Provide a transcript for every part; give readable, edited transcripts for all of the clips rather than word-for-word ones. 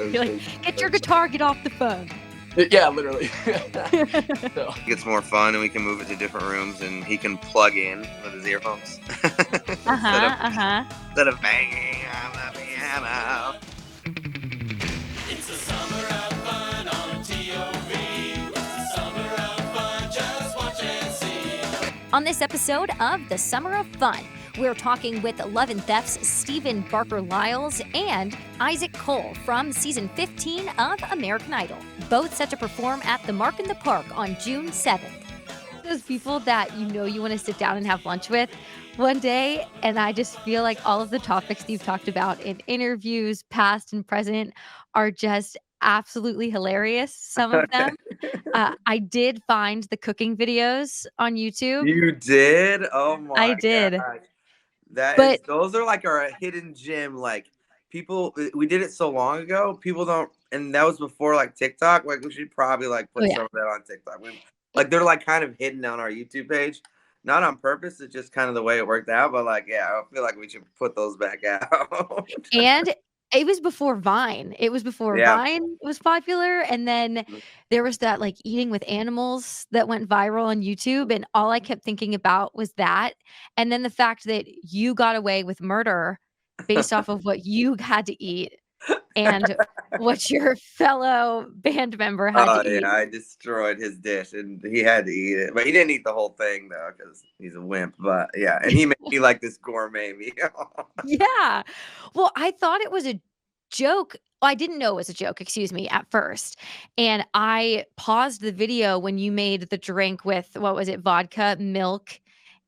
You're like, get your guitar, get off the phone. Yeah, literally. So. It's more fun, and we can move it to different rooms, and he can plug in with his earphones instead of banging on the piano. It's the summer of fun on WTOV. It's the summer of fun, just watch and see. On this episode of The Summer of Fun, we're talking with Love and Theft's Stephen Barker-Lyles and Isaac Cole from season 15 of American Idol, both set to perform at the Mark in the Park on June 7th. Those people that you want to sit down and have lunch with one day, and I just feel like all of the topics you've talked about in interviews, past and present, are just absolutely hilarious, some of them. I did find the cooking videos on YouTube. You did? Oh my I did. gosh. Those are like our hidden gem. Like, people, we did it so long ago, people don't, and that was before like TikTok. Like, we should probably like put some of that on TikTok. They're like kind of hidden on our YouTube page. Not on purpose, it's just kind of the way it worked out. But like, yeah, I feel like we should put those back out. And it was before Vine. It was before Vine was popular. And then there was that like eating with animals that went viral on YouTube. And all I kept thinking about was that. And then the fact that you got away with murder based off of what you had to eat and what your fellow band member had to eat. I destroyed his dish and he had to eat it. But he didn't eat the whole thing though, because he's a wimp. But yeah, and he made me like this gourmet meal. Yeah. Well, I thought it was a joke. I didn't know it was a joke, at first. And I paused the video when you made the drink with, what was it, vodka, milk,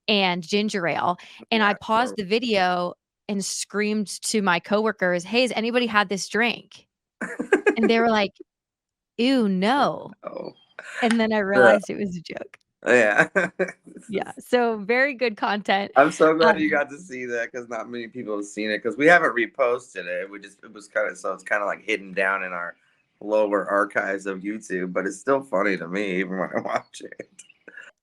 and ginger ale. And I paused the video and screamed to my coworkers, "Hey, has anybody had this drink?" And they were like, "Ew, no." Oh. And then I realized it was a joke. Yeah. Yeah. So very good content. I'm so glad you got to see that, because not many people have seen it, because we haven't reposted it. It's kind of like hidden down in our lower archives of YouTube, but it's still funny to me even when I watch it.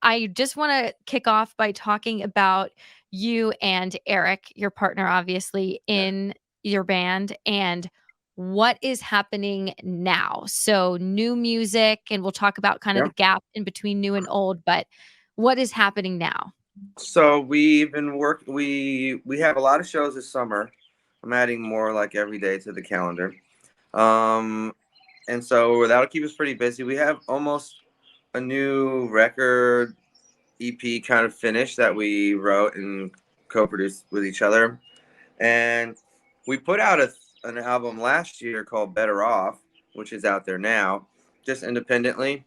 I just want to kick off by talking about you and Eric, your partner, obviously, in your band, and what is happening now. So new music, and we'll talk about kind of the gap in between new and old, but what is happening now? So we've been working, we have a lot of shows this summer. I'm adding more like every day to the calendar. And so that'll keep us pretty busy. We have almost a new record EP kind of finished that we wrote and co-produced with each other. And we put out an album last year called Better Off, which is out there now, just independently.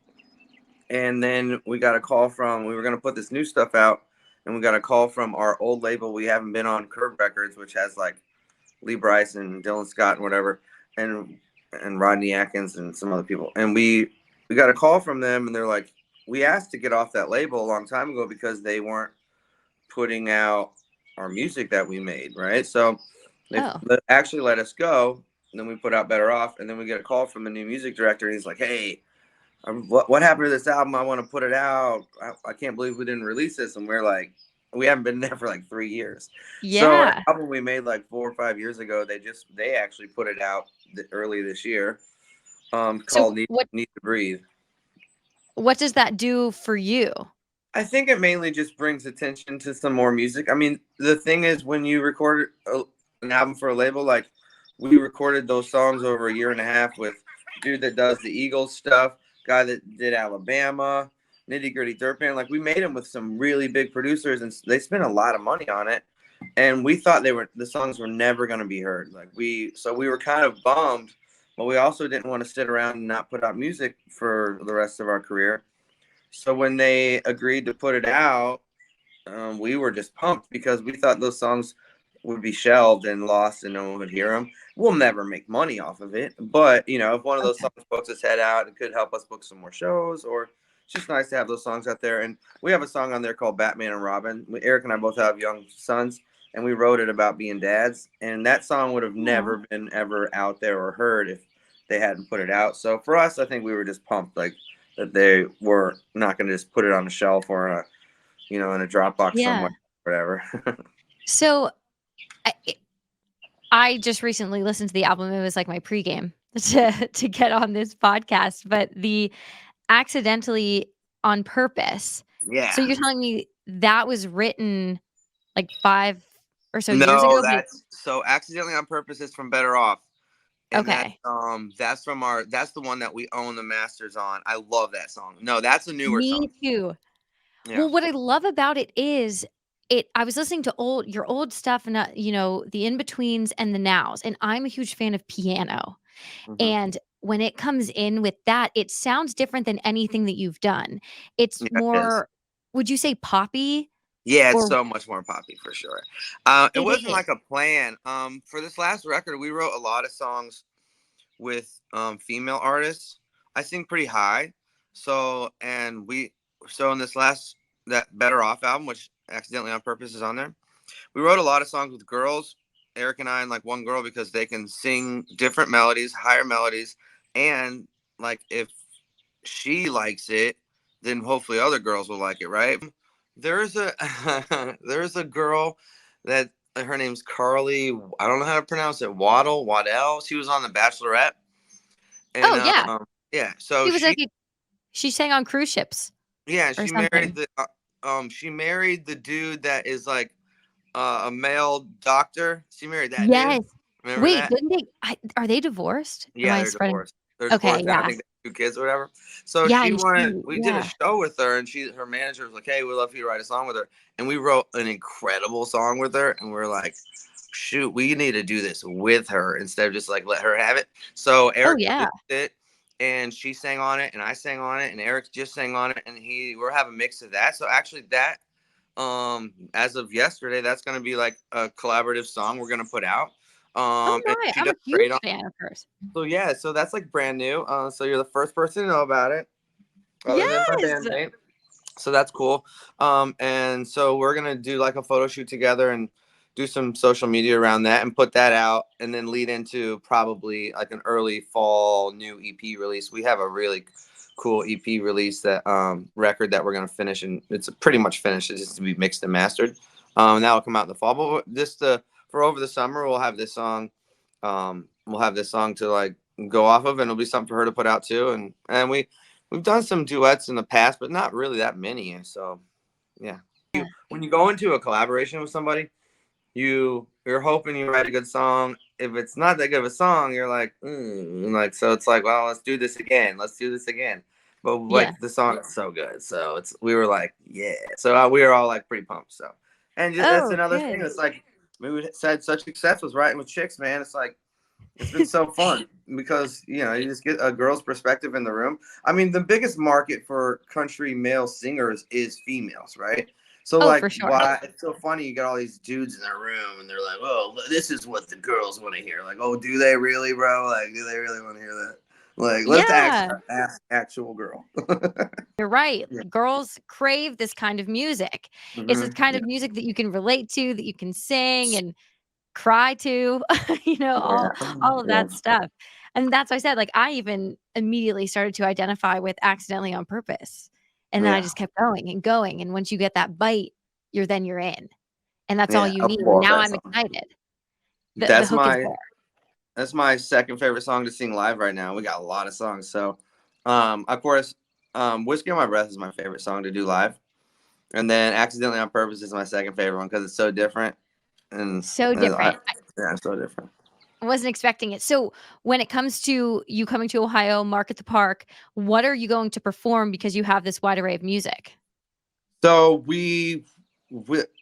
And then we got a call we were going to put this new stuff out, and we got a call from our old label we haven't been on, Curve Records, which has like Lee Brice and Dylan Scott and whatever, and Rodney Atkins and some other people. And we got a call from them, and they're like, we asked to get off that label a long time ago because they weren't putting out our music that we made, right? So they actually let us go, and then we put out Better Off, and then we get a call from the new music director, and he's like, "Hey, what happened to this album? I want to put it out. I can't believe we didn't release this." And we're like, we haven't been there for like 3 years. Yeah. So an album we made like 4 or 5 years ago, they actually put it out early this year, called Need to Breathe. What does that do for you? I think it mainly just brings attention to some more music. I mean, the thing is, when you record an album for a label, like we recorded those songs over a year and a half with dude that does the Eagles stuff, guy that did Alabama, Nitty Gritty Dirt Band. Like, we made them with some really big producers, and they spent a lot of money on it. And we thought the songs were never going to be heard. So we were kind of bummed, but we also didn't want to sit around and not put out music for the rest of our career. So when they agreed to put it out, we were just pumped, because we thought those songs would be shelved and lost and no one would hear them. We'll never make money off of it, but if one of those songs pokes its head out, it could help us book some more shows, or it's just nice to have those songs out there. And we have a song on there called Batman and Robin. Eric and I both have young sons, and we wrote it about being dads, and that song would have never been ever out there or heard if they hadn't put it out. So for us, I think we were just pumped, like, that they were not going to just put it on a shelf or in a Dropbox somewhere, whatever. So I just recently listened to the album. It was like my pregame to get on this podcast, but the Accidentally on Purpose. Yeah. So you're telling me that was written like 5 or so years No, ago, but so Accidentally on Purpose is from Better Off. And okay. that's from that's the one that we own the masters on. I love that song. No, that's a newer Me song. too. Yeah. Well, what I love about it is I was listening to your old stuff and, the in-betweens and the nows, and I'm a huge fan of piano. Hmm. And when it comes in with that, it sounds different than anything that you've done. It's Yeah, it is. more, would you say poppy? Yeah, it's Or so much more poppy for sure. It it wasn't is. like a plan. For this last record, we wrote a lot of songs with female artists. I sing pretty high. So in this last that Better Off album, which Accidentally on Purpose is on there, we wrote a lot of songs with girls, Eric and I, and like one girl, because they can sing different melodies, higher melodies, and like if she likes it, then hopefully other girls will like it, right? There's a there's a girl that her name's Carly. I don't know how to pronounce it. Waddell. She was on The Bachelorette, and Oh, yeah. yeah. So She was like she sang on cruise ships or she married something. the dude that is like a male doctor. She married that Yes. dude. Remember Wait, that? didn't they are they divorced? Am Yeah, I they're spreading? divorced. They're Okay, divorced now. I yeah. think they have 2 kids or whatever. So Yeah, she and wanted. she We did a yeah. show with her, and her manager was like, "Hey, we'd love for you to write a song with her." And we wrote an incredible song with her, and we're like, "Shoot, we need to do this with her instead of just like let her have it." So Oh, Eric yeah. produced it, and she sang on it, and I sang on it, and Eric just sang on it, and we're having a mix of that. So actually, that as of yesterday, that's going to be like a collaborative song we're going to put out. Oh And my, she I'm a does huge great on. fan of hers. So yeah, so that's like brand new. So you're the first person to know about it, other than my Yes. bandmate. So that's cool. And so we're gonna do like a photo shoot together and do some social media around that and put that out, and then lead into probably like an early fall new EP release. We have a really cool EP release that record that we're gonna finish, and it's pretty much finished. It's just to be mixed and mastered. And that'll come out in the fall. But for over the summer, we'll have this song. We'll have this song to like go off of, and it'll be something for her to put out too. And we've done some duets in the past, but not really that many. So yeah, when you go into a collaboration with somebody, you're hoping you write a good song. If it's not that good of a song, you're like, like, so it's like, well, let's do this again. Let's do this again. But Yeah. like the song is so good, so we were like, yeah. So we were all like pretty pumped. So, and that's Oh, another thing. good. It's like we had such success with writing with chicks, man. It's like it's been so fun because you just get a girl's perspective in the room. I mean, the biggest market for country male singers is females, right? So Oh, like, for sure. why it's so funny? You got all these dudes in their room, and they're like, "Oh, this is what the girls want to hear." Like, "Oh, do they really, bro? Like, do they really want to hear that?" Like, let's Yeah, ask actual girl. you're right. Yeah. Girls crave this kind of music. It's this kind Yeah. of music that you can relate to, that you can sing and cry to, Yeah. all of Yeah. that stuff. And that's why I said, like, I even immediately started to identify with Accidentally on Purpose. And then I Yeah. just kept going and going. And once you get that bite, you're in. And that's all Yeah. you I need. And love now that I'm song. excited. The That's hook is my there. That's my second favorite song to sing live right now. We got a lot of songs. So, of course, Whiskey on My Breath is my favorite song to do live. And then Accidentally on Purpose is my second favorite one because it's so different. And So different. yeah, it's so different. I wasn't expecting it. So when it comes to you coming to Ohio, Mark at the Park, what are you going to perform because you have this wide array of music? So we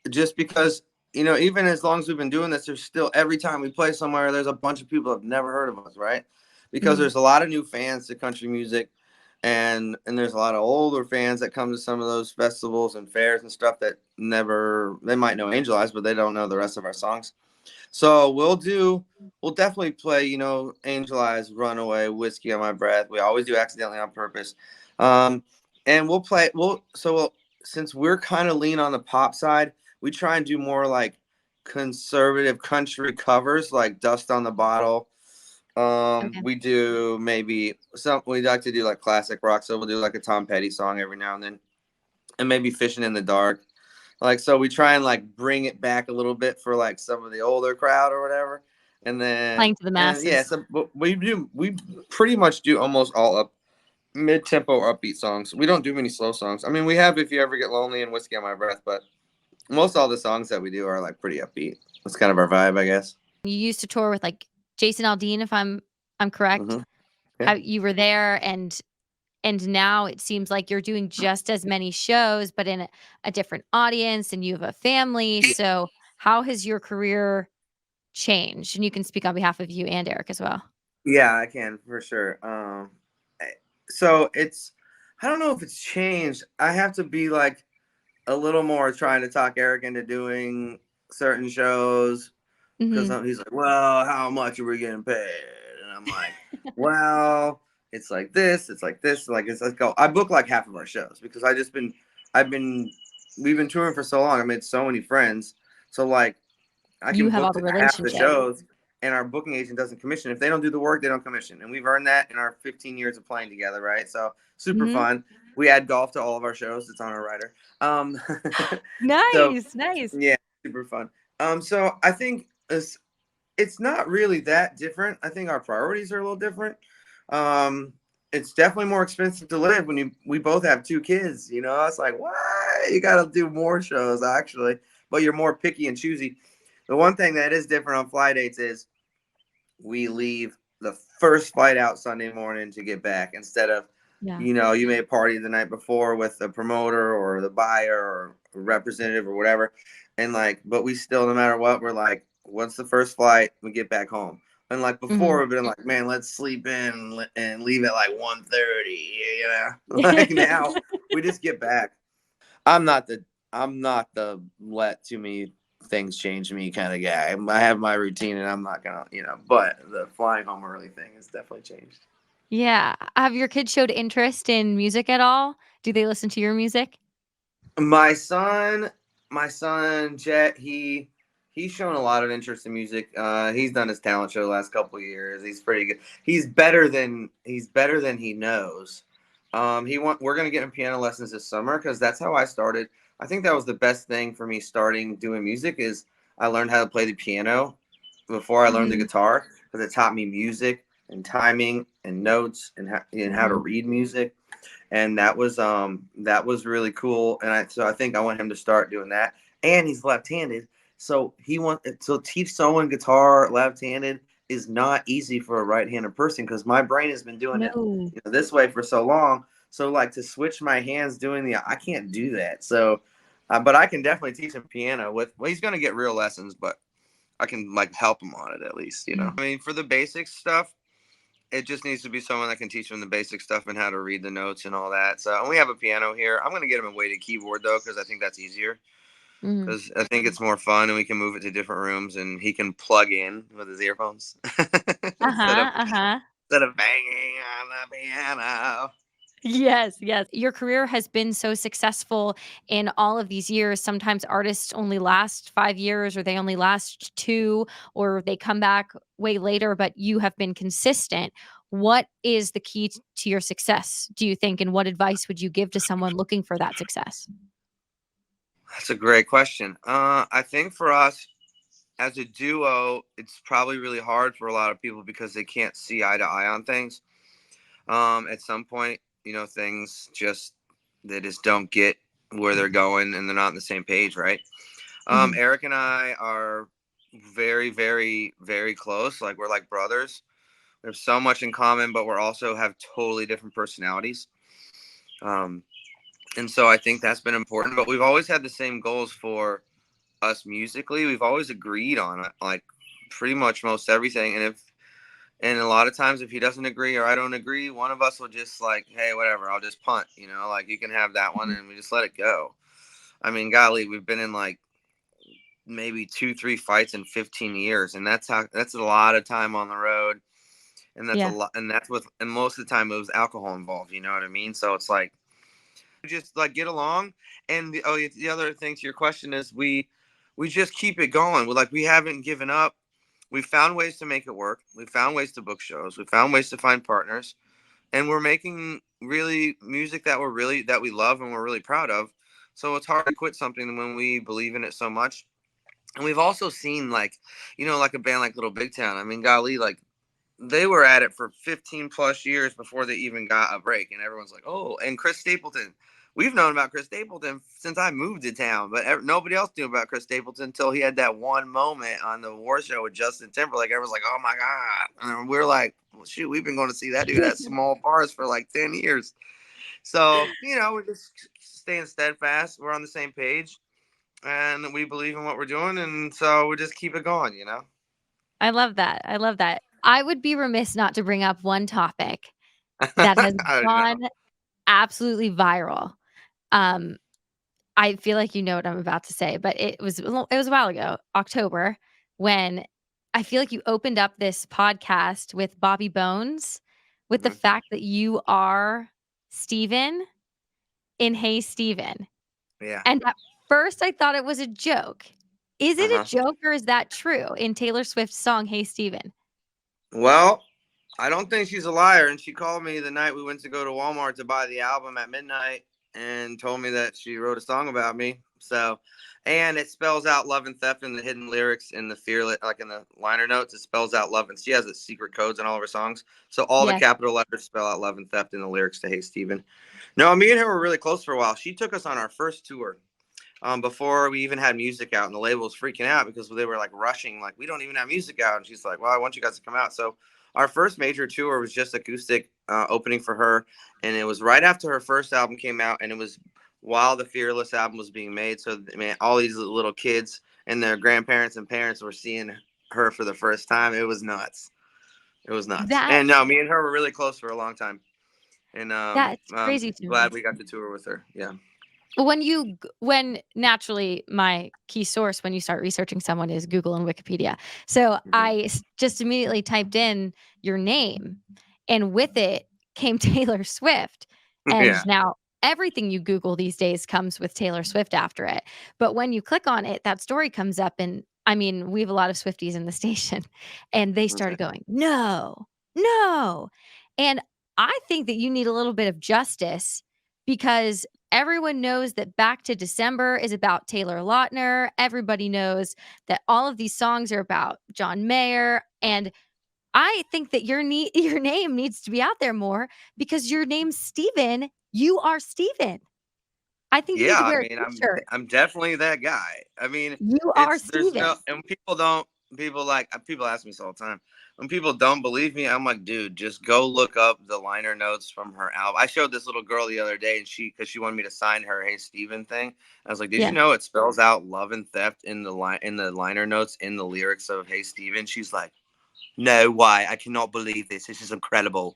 just because, even as long as we've been doing this, there's still every time we play somewhere, there's a bunch of people that have never heard of us, right? Because Mhm. there's a lot of new fans to country music. And there's a lot of older fans that come to some of those festivals and fairs and stuff that they might know Angel Eyes, but they don't know the rest of our songs. So we'll definitely play, Angel Eyes, Runaway, Whiskey on My Breath. We always do Accidentally on Purpose. And since we're kind of lean on the pop side, we try and do more like conservative country covers like Dust on the Bottle. Okay. We like to do like classic rock, so we'll do like a Tom Petty song every now and then, and maybe Fishing in the Dark. Like, so we try and like bring it back a little bit for like some of the older crowd or whatever. And then Playing to the masses. so but we pretty much do almost all up mid-tempo upbeat songs. We don't do many slow songs. I mean, we have If You Ever Get Lonely and Whiskey on My Breath, but most all the songs that we do are like pretty upbeat. That's kind of our vibe, I guess. You used to tour with like Jason Aldean, if I'm correct. Hmm. Yeah. How you were there, and now it seems like you're doing just as many shows, but in a different audience, and you have a family. So how has your career changed? And you can speak on behalf of you and Eric as well. Yeah, I can for sure. So I don't know if it's changed. I have to be like a little more trying to talk Eric into doing certain shows because Mhm. he's like, well, how much are we getting paid? And I'm like, well, it's like this, it's like this, like it's like go. I book like half of our shows because we've been touring for so long. I made so many friends, so like I You can have all book the half the relationship. shows, and our booking agent doesn't commission. If they don't do the work, they don't commission, and we've earned that in our 15 years of playing together, right? So super Mhm. fun. We add golf to all of our shows. It's on our rider. So Nice, nice. yeah, super fun. So I think it's not really that different. I think our priorities are a little different. Um, it's definitely more expensive to live when we both have two kids. You know, it's like what you got to do more shows actually, but you're more picky and choosy. The one thing that is different on fly dates is we leave the first flight out Sunday morning to get back instead of, Yeah. you may party the night before with the promoter or the buyer or representative or whatever. And like, but we still, no matter what, we're like, what's the first flight? We get back home. And like before, Mhm. we've been like, man, let's sleep in and leave at like 1:30. Like now, we just get back. I'm not the I'm not the let too many things change me kind of guy. I have my routine and I'm not gonna, but the flying home early thing has definitely changed. Yeah. Have your kids showed interest in music at all? Do they listen to your music? My son, Jet, he's shown a lot of interest in music. He's done his talent show the last couple of years. He's pretty good. He's better than he knows. We're gonna get him piano lessons this summer because that's how I started. I think that was the best thing for me starting doing music is I learned how to play the piano before I learned the Mhm. guitar because it taught me music and timing and notes and how to Mhm. read music, and that was really cool. And I think I want him to start doing that. And he's left-handed, so he wants to teach someone guitar left-handed is not easy for a right-handed person because my brain has been doing it No. this way for so long. So like to switch my hands I can't do that. So, but I can definitely teach him piano well, he's gonna get real lessons, but I can like help him on it at least. Mhm. I mean, for the basic stuff, it just needs to be someone that can teach him the basic stuff and how to read the notes and all that. So, and we have a piano here. I'm gonna get him a weighted keyboard though, because I think that's easier. Mhm. Because I think it's more fun, and we can move it to different rooms, and he can plug in with his earphones instead of Uh-huh, uh-huh. banging on the piano. Yes, yes. Your career has been so successful in all of these years. Sometimes artists only last 5 years or they only last 2 or they come back way later, but you have been consistent. What is the key to your success, do you think, and what advice would you give to someone looking for that success? That's a great question. I think for us as a duo, it's probably really hard for a lot of people because they can't see eye to eye on things. At some point, things they just don't get where they're going and they're not on the same page, right? Mhm. Eric and I are very, very, very close. Like we're like brothers. We have so much in common, but we're also have totally different personalities. Um, and so I think that's been important. But we've always had the same goals for us musically. We've always agreed on like pretty much most everything. And a lot of times if he doesn't agree or I don't agree, one of us will just like, hey, whatever, I'll just punt, like you can have that one Mhm. and we just let it go. I mean, golly, we've been in like maybe 2, 3 fights in 15 years. And that's a lot of time on the road. And that's a Yeah. lot. And most of the time it was alcohol involved. You know what I mean? So it's like, we just like get along. And the other thing to your question is we just keep it going. We haven't given up. We found ways to make it work. We found ways to book shows. We found ways to find partners, and we're making really music that we love and we're really proud of. So it's hard to quit something when we believe in it so much. And we've also seen like, like a band like Little Big Town. I mean, golly, like they were at it for 15 plus years before they even got a break. And everyone's like, oh, and Chris Stapleton. We've known about Chris Stapleton since I moved to town, but nobody else knew about Chris Stapleton until he had that one moment on the War Show with Justin Timberlake. Everyone's like, oh my God. And we're like, well, shoot, we've been going to see that dude at small bars for like 10 years. So, we're just staying steadfast. We're on the same page and we believe in what we're doing. And so we just keep it going. I love that. I love that. I would be remiss not to bring up one topic that has I don't know. gone absolutely viral. Um, I feel like you know what I'm about to say, but it was a while ago, October, when I feel like you opened up this podcast with Bobby Bones with the Mhm. fact that you are Steven in Hey Steven. Yeah. And at first I thought it was a joke. Is it a Uh-huh. joke or is that true in Taylor Swift's song Hey Steven? Well, I don't think she's a liar. And she called me the night we went to go to Walmart to buy the album at midnight and told me that she wrote a song about me. So, and it spells out love and theft in the hidden lyrics in the fearless, like in the liner notes, it spells out love. And she has the secret codes in all of her songs. So all the Yes. capital letters spell out love and theft in the lyrics to Hey Steven. No, me and her were really close for a while. She took us on our first tour. Before we even had music out, and the label was freaking out because they were like rushing, like we don't even have music out. And she's like, "Well, I want you guys to come out." So our first major tour was just acoustic opening for her, and it was right after her first album came out, and it was while the Fearless album was being made. So man, all these little kids and their grandparents and parents were seeing her for the first time. It was nuts. It was nuts. That And no, me and her were really close for a long time, and that's I'm crazy to glad me. we got to tour with her. Yeah. When naturally my key source when you start researching someone is Google and Wikipedia. So Mhm. just immediately typed in your name, and with it came Taylor Swift. And Yeah. now everything you Google these days comes with Taylor Swift after it. But when you click on it, that story comes up, and I mean, we have a lot of Swifties in the station, and they Okay. started going, "No, no." And I think that you need a little bit of justice because everyone knows that Back to December is about Taylor Lautner. Everybody knows that all of these songs are about John Mayer. And I think that your name needs to be out there more because your name's Steven. You are Steven. I think you need Yeah, to I wear a mean, t-shirt. I'm definitely that guy. I mean, You are there's Steven. no, and people ask me this all the time. When people don't believe me, I'm like, dude, just go look up the liner notes from her album. I showed this little girl the other day, and because she wanted me to sign her Hey Steven thing. I was like, did you Yeah. know it spells out love and theft in the liner notes in the lyrics of Hey Steven? She's like, no way, I cannot believe this. This is incredible.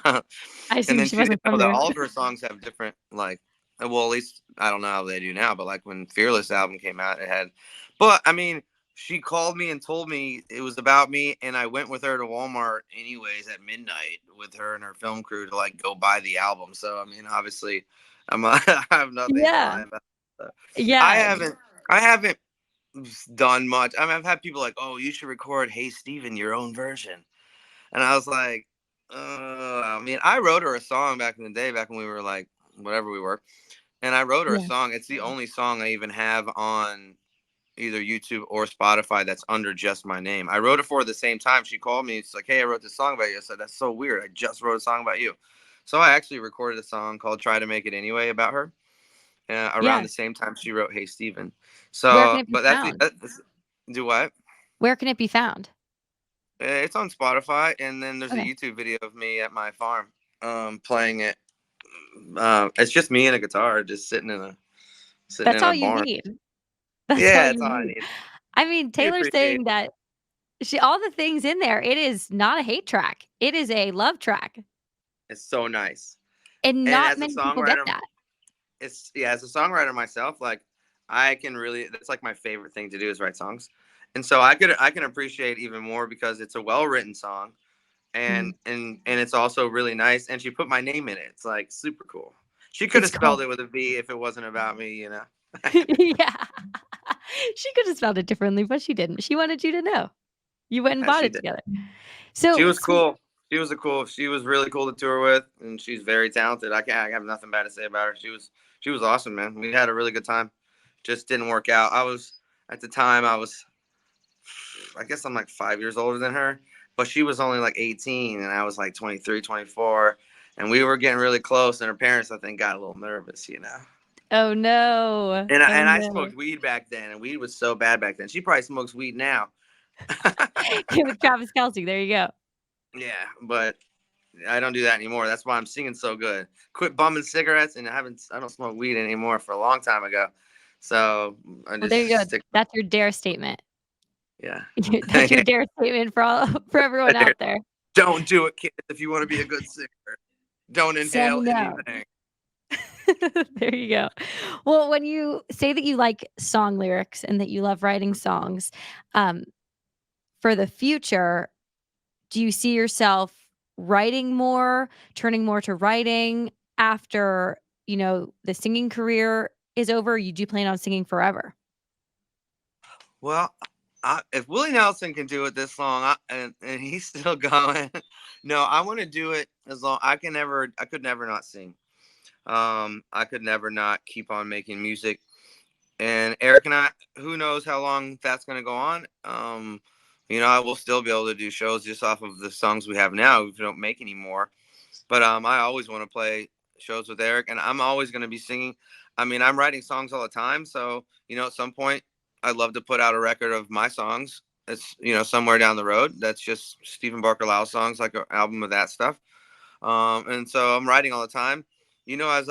I And assume then she she didn't wasn't know from that there. all of her songs have different like well, at least I don't know how they do now, but like when Fearless album came out, it had but I mean, she called me and told me it was about me, and I went with her to Walmart anyways at midnight with her and her film crew to like go buy the album. So I mean, obviously I have nothing to Yeah. lie about. So, I Yeah. haven't I haven't done much. I mean, I've had people like, "Oh, you should record Hey Steven your own version." And I was like, I mean, I wrote her a song back in the day, back when we were like whatever we were. And I wrote her a Yeah. song. It's the only song I even have on either YouTube or Spotify that's under just my name. I wrote it for her at the same time. She called me. It's like, hey, I wrote this song about you. I said, that's so weird. I just wrote a song about you. So I actually recorded a song called Try to Make It Anyway about her around Yeah. the same time she wrote Hey Steven. Where can So, it be but found? do what? Where can it be found? It's on Spotify, and then there's a Okay. YouTube video of me at my farm, playing it. It's just me and a guitar, just sitting That's in a all you barn. need. That's all Yeah, you that's all I need. need. I mean, We Taylor's appreciate. saying that all the things in there, it is not a hate track. It is a love track. It's so nice. And And not as a many people get songwriter, that. as a songwriter myself, like I can really. That's like my favorite thing to do is write songs, and so I can appreciate even more because it's a well written song, Mm. and it's also really nice. And she put my name in it. It's like super cool. She could It's have spelled called it with a V if it wasn't about me, Yeah. She could have spelled it differently, but she didn't. She wanted you to know. You went and As bought she it did. together. She So was so cool. She was really cool to tour with, and she's very talented. I have nothing bad to say about her. She was awesome, man. We had a really good time. Just didn't work out. At the time, I guess I'm like 5 years older than her, but she was only like 18 and I was like 23, 24. And we were getting really close. And her parents, I think, got a little nervous. Oh no. And, Oh and I no. smoked weed back then, and weed was so bad back then. She probably smokes weed now. With Travis Kelce, there you go. Yeah, but I don't do that anymore. That's why I'm singing so good. Quit bumming cigarettes, and I don't smoke weed anymore for a long time ago. So I Well, there you just go. stick. That's your dare statement. Yeah. That's your dare statement for everyone out there. Don't do it, kids. If you want to be a good singer, don't Say inhale no. anything. There you go. Well, when you say that you like song lyrics and that you love writing songs, um, for the future, do you see yourself writing more, turning more to writing after, the singing career is over? You do plan on singing forever? Well, if Willie Nelson can do it this long, and he's still going, no, I want to do it as long. I could never not sing. I could never not keep on making music. And Eric and I, who knows how long that's going to go on. I will still be able to do shows just off of the songs we have now if we don't make any more. But I always want to play shows with Eric, and I'm always going to be singing. I mean, I'm writing songs all the time, so at some point, I'd love to put out a record of my songs. It's somewhere down the road. That's just Stephen Barker Lyle songs, like an album of that stuff. And so I'm writing all the time. As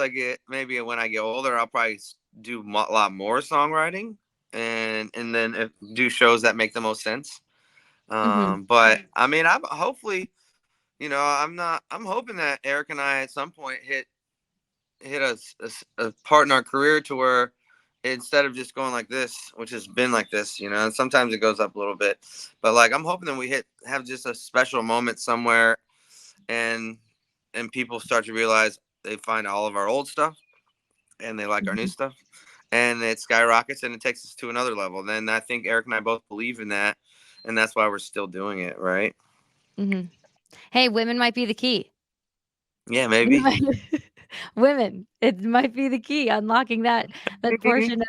maybe when I get older, I'll probably do a lot more songwriting, and then do shows that make the most sense. Mhm. But I mean, I'm hopefully. I'm hoping that Eric and I at some point hit a part in our career to where instead of just going like this, which has been like this, and sometimes it goes up a little bit, but like I'm hoping that we have just a special moment somewhere, and people start to realize they find all of our old stuff and they like our new Mhm. stuff, and it skyrockets and it takes us to another level. Then I think Eric and I both believe in that, and that's why we're still doing it, right? Mhm. Hey, women might be the key. Yeah, maybe. Women, it might be the key, unlocking that portion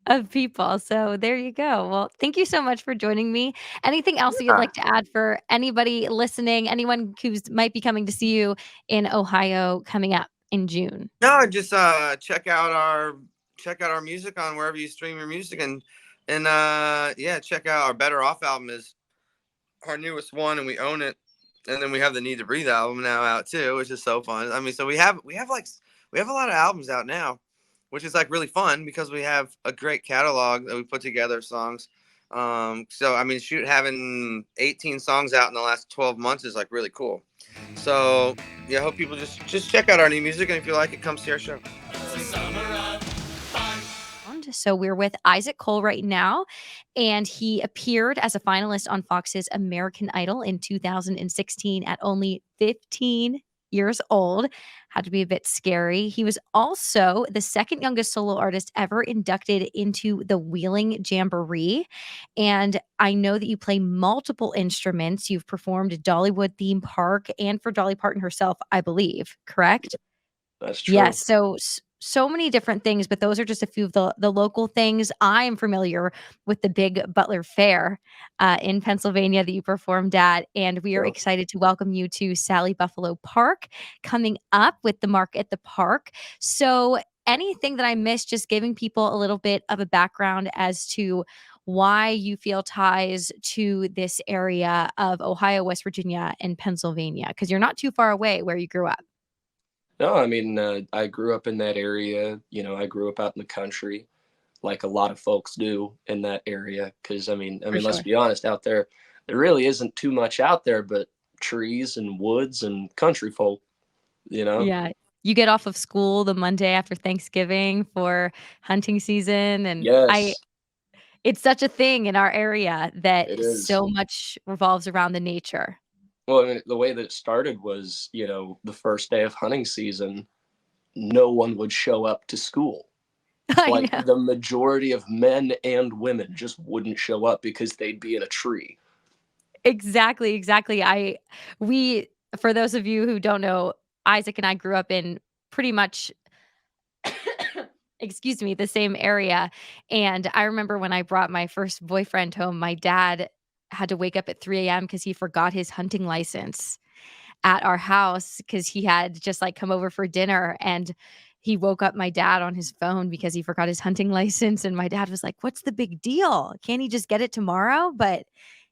of people. So there you go. Well, thank you so much for joining me. Anything else that you'd like to add for anybody listening, anyone who's might be coming to see you in Ohio coming up in June? No, just check out our music on wherever you stream your music, and yeah, check out our Better Off album is our newest one, and we own it. And then we have the Need to Breathe album now out too, which is so fun. I mean, so we have a lot of albums out now, which is like really fun because we have a great catalog that we put together of songs. So I mean, having 18 songs out in the last 12 months is like really cool. So yeah, I hope people just check out our new music, and if you like it, come see our show. It's a summer of fun. So we're with Isaac Cole right now, and he appeared as a finalist on Fox's American Idol in 2016 at only 15 years old. Had to be a bit scary. He was also the second youngest solo artist ever inducted into the Wheeling Jamboree. And I know that you play multiple instruments. You've performed at Dollywood Theme Park and for Dolly Parton herself, I believe, correct? That's true. Yes, so many different things, but those are just a few of the local things. I'm familiar with the big Butler Fair in Pennsylvania that you performed at, and we are Yeah. excited to welcome you to Sally Buffalo Park coming up with the Mark at the Park. So anything that I missed, just giving people a little bit of a background as to why you feel ties to this area of Ohio, West Virginia, and Pennsylvania, because you're not too far away where you grew up. No, I mean, I grew up in that area. I grew up out in the country, like a lot of folks do in that area. Because For let's sure. be honest, out there really isn't too much out there but trees and woods and country folk. You know? Yeah. You get off of school the Monday after Thanksgiving for hunting season, and Yes, it's such a thing in our area that it is. so much revolves around the nature. Well, the way that it started was, the first day of hunting season, no one would show up to school. I Like know. the majority of men and women just wouldn't show up because they'd be in a tree. Exactly, exactly. We for those of you who don't know, Isaac and I grew up in pretty much excuse me, the same area. And I remember when I brought my first boyfriend home, my dad had to wake up at 3 a.m. because he forgot his hunting license at our house because he had just like come over for dinner, and he woke up my dad on his phone because he forgot his hunting license. And my dad was like, "What's the big deal? Can't he just get it tomorrow?" But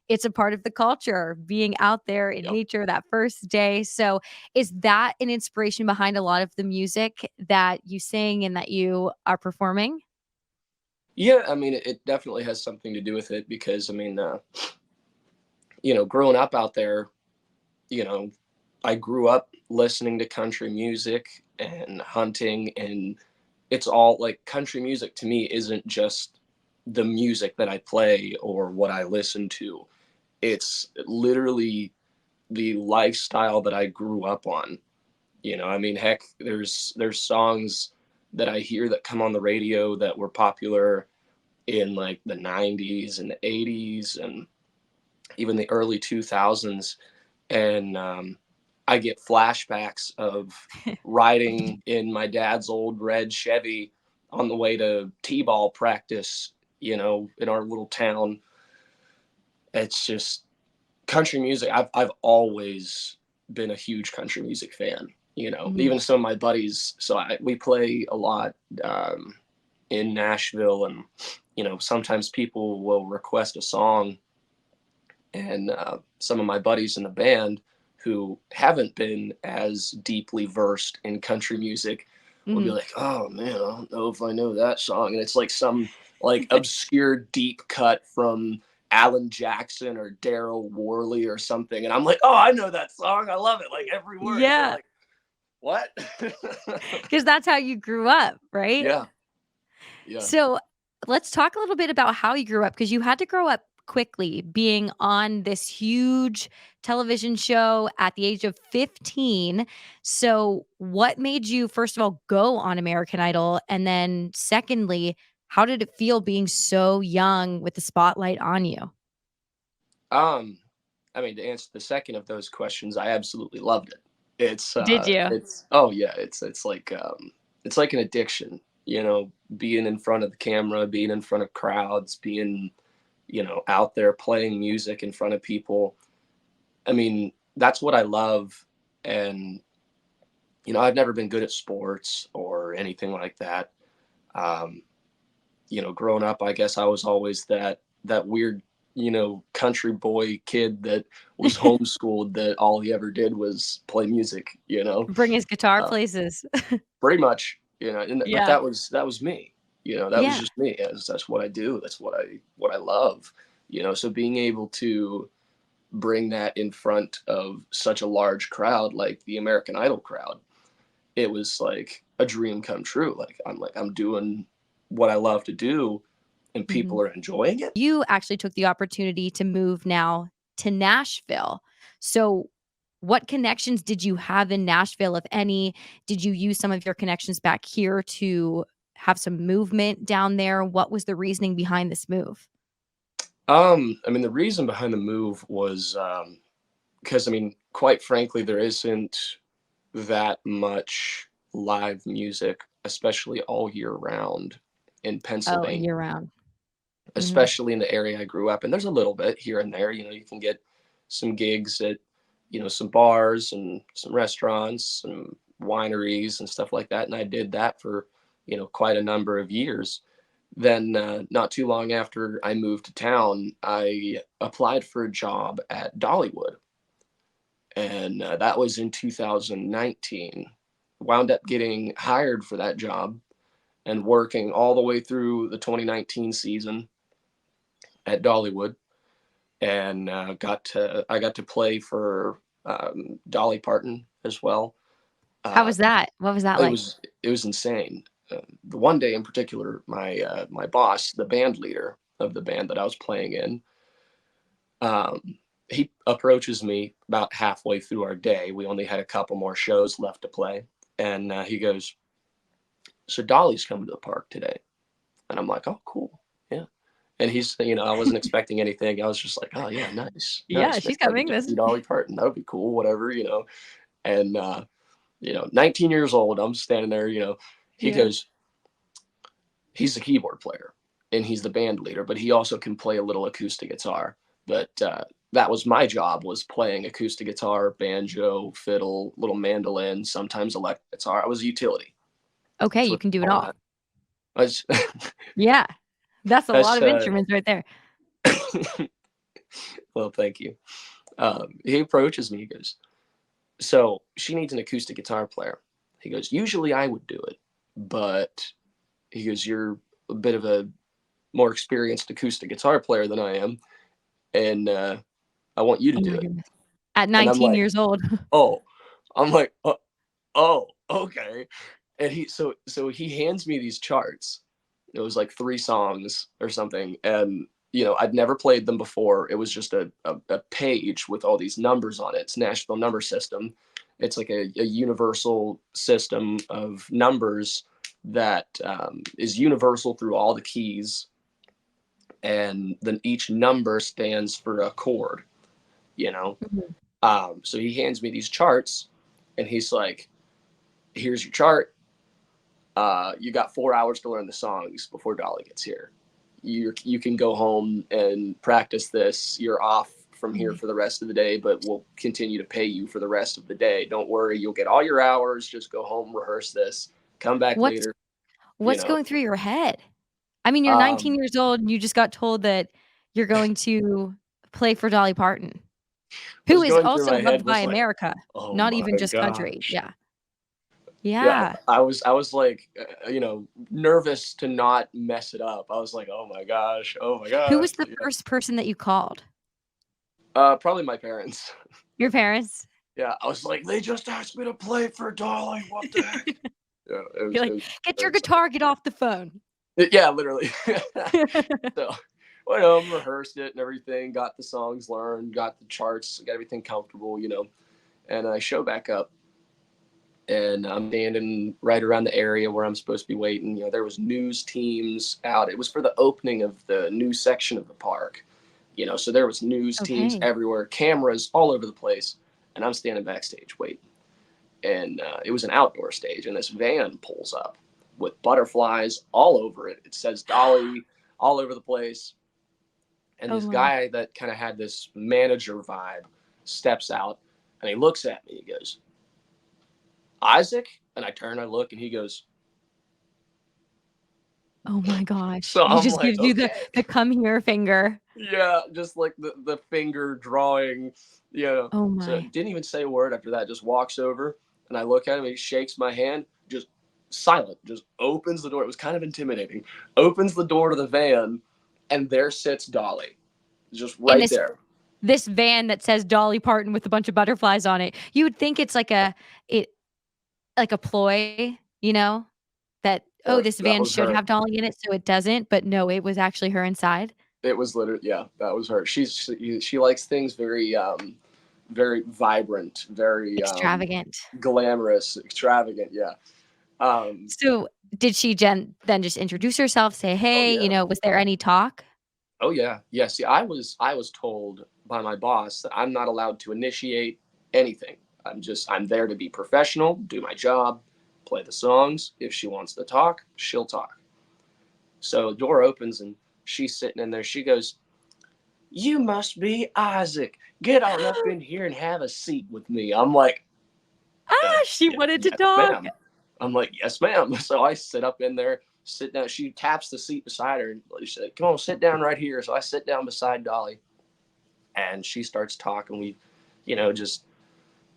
it's a part of the culture, being out there in Yep. nature that first day. So, is that an inspiration behind a lot of the music that you sing and that you are performing? Yeah, I mean, it definitely has something to do with it because I mean, growing up out there, you know, I grew up listening to country music and hunting, and it's all like country music to me isn't just the music that I play or what I listen to. It's literally the lifestyle that I grew up on. I mean, heck, there's songs that I hear that come on the radio that were popular in like the 90s and the 80s and even the early 2000s. And I get flashbacks of riding in my dad's old red Chevy on the way to t-ball practice, in our little town. It's just country music. I've always been a huge country music fan. Mhm. Even some of my buddies. So we play a lot in Nashville, and sometimes people will request a song, and some of my buddies in the band who haven't been as deeply versed in country music will be Mhm. like, "Oh man, I don't know if I know that song," and it's like some like obscure deep cut from Alan Jackson or Daryl Worley or something, and I'm like, "Oh, I know that song. I love it, like every word." They're Yeah, like, "What?" because that's how you grew up, right? Yeah, yeah. So, let's talk a little bit about how you grew up, because you had to grow up quickly being on this huge television show at the age of 15. So, what made you, first of all, go on American Idol? And then, secondly, how did it feel being so young with the spotlight on you? Um, I mean, to answer the second of those questions, I absolutely loved it. Did you? Oh yeah, it's like an addiction, being in front of the camera, being in front of crowds, being, out there playing music in front of people. I mean, that's what I love. And, I've never been good at sports or anything like that. Um, growing up, I guess I was always that weird, country boy kid that was homeschooled that all he ever did was play music. Bring his guitar Uh, places. Pretty much, but Yeah. that was me. That was Yeah. just me. That's what I do. That's what I love. So being able to bring that in front of such a large crowd like the American Idol crowd, it was like a dream come true. I'm doing what I love to do, and Mhm. people are enjoying it. You actually took the opportunity to move now to Nashville. So, what connections did you have in Nashville, if any? Did you use some of your connections back here to have some movement down there? What was the reasoning behind this move? I mean, the reason behind the move was because I mean, quite frankly, there isn't that much live music, especially all year round in Oh, Pennsylvania, year round. Mhm. especially in the area I grew up in. There's a little bit here and there. You can get some gigs at, some bars and some restaurants, some wineries and stuff like that. And I did that for, quite a number of years. Then, not too long after I moved to town, I applied for a job at Dollywood, and that was in 2019. Wound up getting hired for that job and working all the way through the 2019 season at Dollywood, and I got to play for Dolly Parton as well. How Uh, was that? What was that like? it was insane. The one day in particular, my boss, the band leader of the band that I was playing in, he approaches me about halfway through our day. We only had a couple more shows left to play, and he goes, "So Dolly's coming to the park today," and I'm like, "Oh, cool, yeah." And he's, I wasn't expecting anything. I was just like, "Oh yeah, nice, Yeah, nice. she's Maybe I coming. get to This see Dolly Parton. That would be cool, whatever. And 19 years old, I'm standing there. He Yeah. goes, He's a keyboard player and he's the band leader, but he also can play a little acoustic guitar. But that was my job, was playing acoustic guitar, banjo, fiddle, little mandolin, sometimes electric guitar. I was a utility. Okay, That's you what can do they it call all. that. I was, Yeah. That's a lot that's, of instruments right there. well, thank you. He approaches me. He goes, so she needs an acoustic guitar player. He goes, usually I would do it, but he goes, you're a bit of a more experienced acoustic guitar player than I am, and I want you to Oh do my it. goodness. At And I'm 19 like, years old. oh, I'm like, oh, okay. And so he hands me these charts. It was like 3 songs or something, and I'd never played them before. It was just a page with all these numbers on it. It's Nashville number system. It's like a universal system of numbers that is universal through all the keys, and then each number stands for a chord. Mhm. So he hands me these charts, and he's like, "Here's your chart. You got 4 hours to learn the songs before Dolly gets here. You can go home and practice this. You're off from here for the rest of the day, but we'll continue to pay you for the rest of the day. Don't worry, you'll get all your hours. Just go home, rehearse this, come back What's later." You what's know, going through your head? I mean, you're 19 um, years old and you just got told that you're going to play for Dolly Parton, who what's is going through also my head loved by was like, America, "Oh not my even just country. gosh." Yeah. Yeah, Yeah. I was like, nervous to not mess it up. I was like, "Oh my gosh, oh my Who was gosh." the first person that you called? Probably my parents. Your parents? Yeah, I was like, "They just asked me to play for Dolly. What the heck?" Yeah, You're it like, was "Get very your exciting. guitar, get off the phone." Yeah, literally. So, rehearsed it and everything, got the songs learned, got the charts, got everything comfortable, and I show back up, and I'm standing right around the area where I'm supposed to be waiting. There was news teams out. It was for the opening of the new section of the park. So there was news teams Okay. everywhere, cameras all over the place, and I'm standing backstage waiting. And it was an outdoor stage, and this van pulls up with butterflies all over it. It says Dolly all over the place. And Oh this my. guy that kind of had this manager vibe steps out, and he looks at me. He goes, "Isaac?" And I turn, I look, and he goes, Oh my gosh. so He I'm just like, gives you the okay. the come here finger. Yeah, just like the finger drawing, Oh So my. didn't even say a word after that, just walks over, and I look at him, he shakes my hand, just silent, just opens the door. It was kind of intimidating. Opens the door to the van, and there sits Dolly, just In right there. this van that says Dolly Parton with a bunch of butterflies on it. You would think it's it like a ploy, that, "Oh, this That van was should her. have Dolly in it, so it doesn't," but no, it was actually her inside. It was literally, yeah, that was her. She likes things very very vibrant, very Extravagant. glamorous, extravagant. Yeah. Um, So, did she then just introduce herself, say, oh "Hey," yeah. was there any talk? Oh yeah, yeah. See, I was told by my boss that I'm not allowed to initiate anything. I'm there to be professional, do my job, play the songs. If she wants to talk, she'll talk. So the door opens and she's sitting in there. She goes, "You must be Isaac. Get on up in here and have a seat with me." I'm like, She wanted to yes, talk. ma'am." I'm like, "Yes, ma'am." So I sit up in there, sit down. She taps the seat beside her and she said, "Come on, sit down right here." So I sit down beside Dolly, and she starts talking. We, just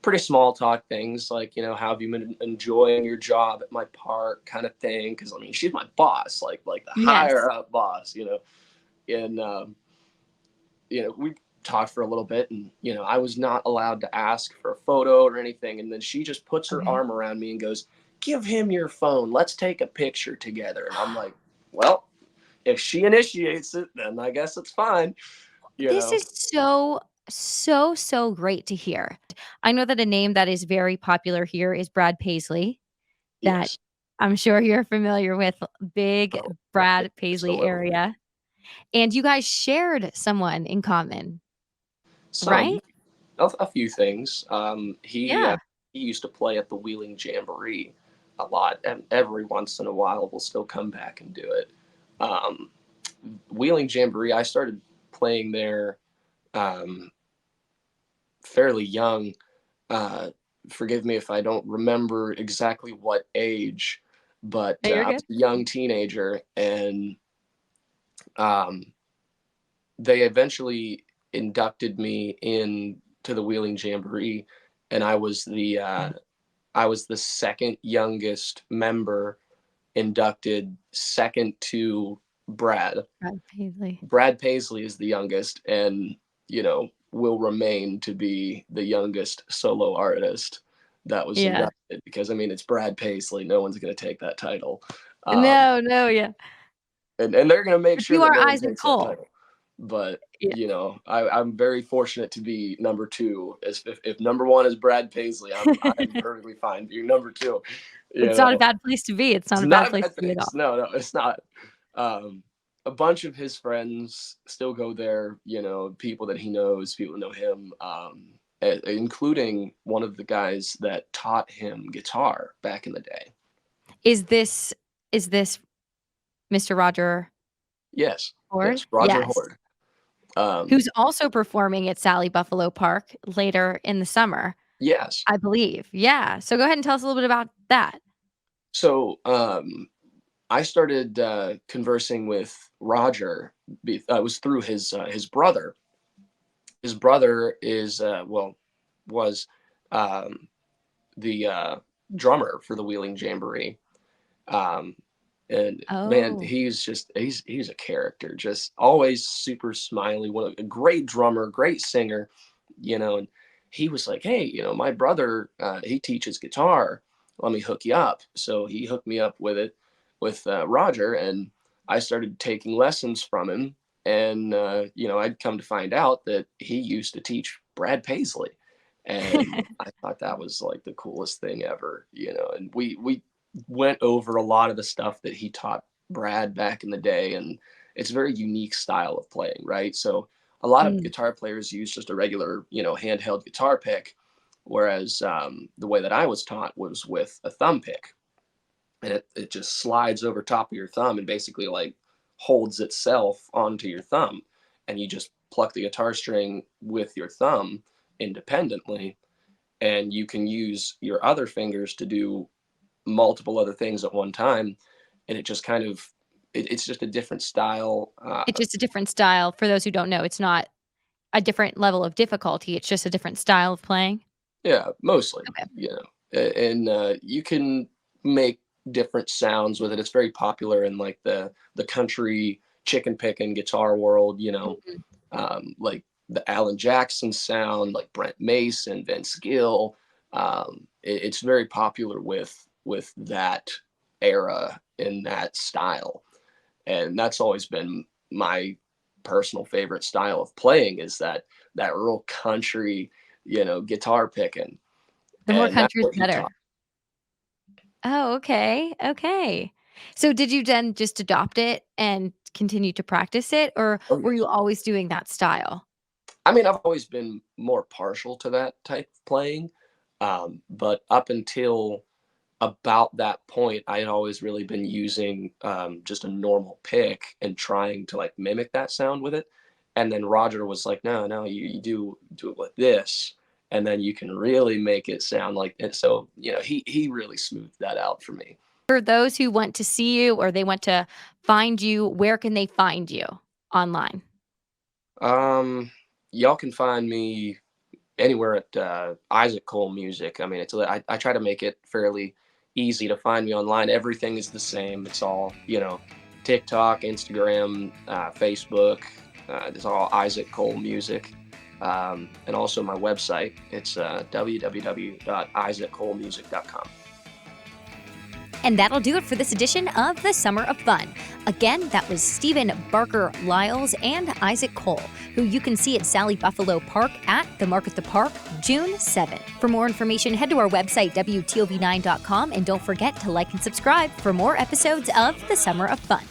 pretty small talk things like, "How have you been enjoying your job at my park?" kind of thing. Because I mean, she's my boss, like the Yes. higher up boss, And we talked for a little bit, and I was not allowed to ask for a photo or anything. And then she just puts her Okay. arm around me and goes, "Give him your phone. Let's take a picture together." And I'm like, "Well, if she initiates it, then I guess it's fine." You This know? is so, so, so great to hear. I know that a name that is very popular here is Brad Paisley, that Yes. I'm sure you're familiar with, big Oh, Brad Paisley absolutely. area, and you guys shared someone in common, Some right? a few things. Yeah. He used to play at the Wheeling Jamboree a lot, and every once in a while we'll still come back and do it. Um, Wheeling Jamboree, I started playing there fairly young. Uh, Forgive me if I don't remember exactly what age, but Oh, you're I good. was a young teenager, and um, they eventually inducted me into the Wheeling Jamboree, and I was the second youngest member inducted, second to Brad. Brad Paisley. Brad Paisley is the youngest, and will remain to be the youngest solo artist that was Yeah. inducted, because I mean it's Brad Paisley. No one's going to take that title, No, yeah. and they're going to make But sure you that are no one Isaac takes that Cole. title. But Yeah. I'm very fortunate to be number two. If number one is Brad Paisley, I'm perfectly fine being number two. It's not a bad place to be. It's not It's a bad not a place bad to be at place. all. No, it's not. A bunch of his friends still go there, people that he knows, people that know him, including one of the guys that taught him guitar back in the day. Is this Mr. Roger Yes, Ford? yes, Roger Yes. Horde. Who's also performing at Sally Buffalo Park later in the summer, Yes. I believe. Yeah. So go ahead and tell us a little bit about that. So I started conversing with Roger. It was through his brother. His brother was um, the drummer for the Wheeling Jamboree. Um, and man, Oh. he's a character, just always super smiley, a great drummer, great singer, and he was like, hey, my brother, he teaches guitar. Let me hook you up. So he hooked me up with Roger, and I started taking lessons from him. And I'd come to find out that he used to teach Brad Paisley, and I thought that was like the coolest thing ever. And we went over a lot of the stuff that he taught Brad back in the day, and it's a very unique style of playing, right? So a lot of Mm. guitar players use just a regular, handheld guitar pick, whereas the way that I was taught was with a thumb pick, and it just slides over top of your thumb and basically like holds itself onto your thumb, and you just pluck the guitar string with your thumb independently, and you can use your other fingers to do multiple other things at one time, and it just kind of it's just a different style. It's just a different style. For those who don't know, it's not a different level of difficulty. It's just a different style of playing. Yeah, mostly, Okay. and you can make different sounds with it. It's very popular in like the country chicken picking guitar world, Mhm. like the Alan Jackson sound, like Brent Mason, Vince Gill. It's very popular with that era in that style, and that's always been my personal favorite style of playing, is that real country, guitar picking, The more and that's country is what he taught. better. Oh, okay. Okay. So did you then just adopt it and continue to practice it, or Oh were you yes. always doing that style? I mean, I've always been more partial to that type of playing, but up until about that point, I had always really been using just a normal pick and trying to like mimic that sound with it. And then Roger was like, no, no, you do it like this, and then you can really make it sound like it. So, he really smoothed that out for me. For those who want to see you or they want to find you, where can they find you online? Um, Y'all can find me anywhere at Isaac Cole Music. I mean, I try to make it fairly easy to find me online. Everything is the same. It's all TikTok, Instagram, Facebook. It's all Isaac Cole Music, and also my website. It's www.isaaccolemusic.com. And that'll do it for this edition of the Summer of Fun. Again, that was Stephen Barker Lyles and Isaac Cole, who you can see at Sally Buffalo Park at the Mark at the Park, June 7th. For more information, head to our website, WTOV9.com, and don't forget to like and subscribe for more episodes of the Summer of Fun.